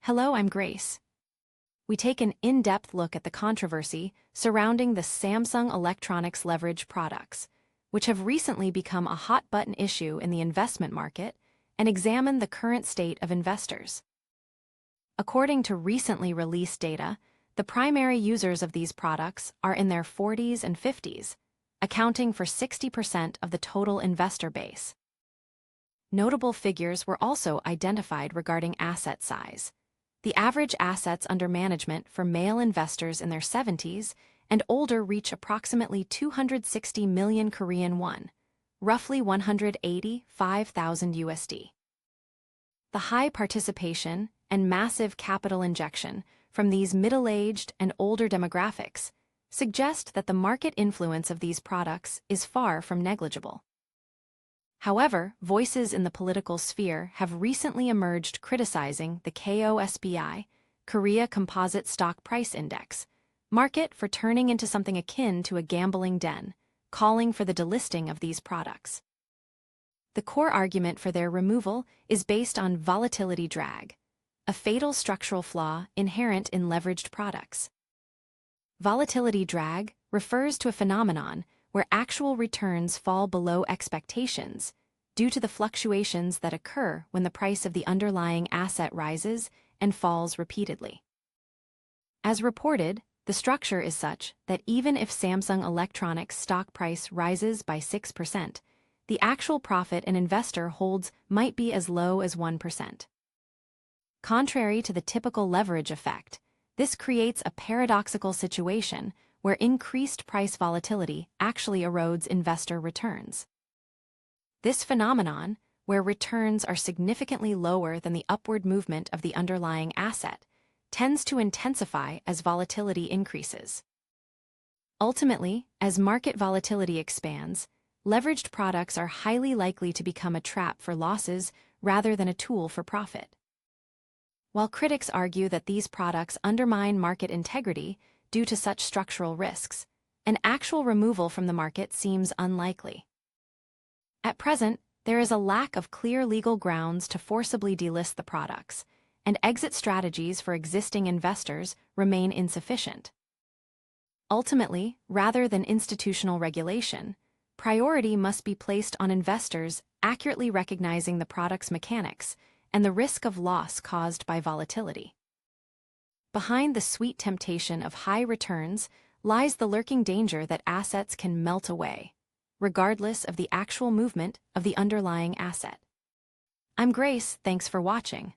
Hello, I'm Grace. We take an in-depth look at the controversy surrounding the Samsung Electronics leverage products, which have recently become a hot-button issue in the investment market, and examine the current state of investors. According to recently released data, the primary users of these products are in their 40s and 50s, accounting for 60% of the total investor base. Notable figures were also identified regarding asset size. The average assets under management for male investors in their 70s and older reach approximately 260 million Korean won, roughly 185,000 USD. The high participation and massive capital injection from these middle-aged and older demographics suggest that the market influence of these products is far from negligible. However, voices in the political sphere have recently emerged criticizing the KOSPI, Korea Composite Stock Price Index, market for turning into something akin to a gambling den, calling for the delisting of these products. The core argument for their removal is based on volatility drag, a fatal structural flaw inherent in leveraged products. Volatility drag refers to a phenomenon where actual returns fall below expectations due to the fluctuations that occur when the price of the underlying asset rises and falls repeatedly. As reported, the structure is such that even if Samsung Electronics stock price rises by 6%, the actual profit an investor holds might be as low as 1%. Contrary to the typical leverage effect, this creates a paradoxical situation where increased price volatility actually erodes investor returns. This phenomenon, where returns are significantly lower than the upward movement of the underlying asset, tends to intensify as volatility increases. Ultimately, as market volatility expands, leveraged products are highly likely to become a trap for losses rather than a tool for profit. While critics argue that these products undermine market integrity due to such structural risks, an actual removal from the market seems unlikely. At present, there is a lack of clear legal grounds to forcibly delist the products, and exit strategies for existing investors remain insufficient. Ultimately, rather than institutional regulation, priority must be placed on investors accurately recognizing the product's mechanics and the risk of loss caused by volatility. Behind the sweet temptation of high returns lies the lurking danger that assets can melt away, regardless of the actual movement of the underlying asset. I'm Grace, thanks for watching.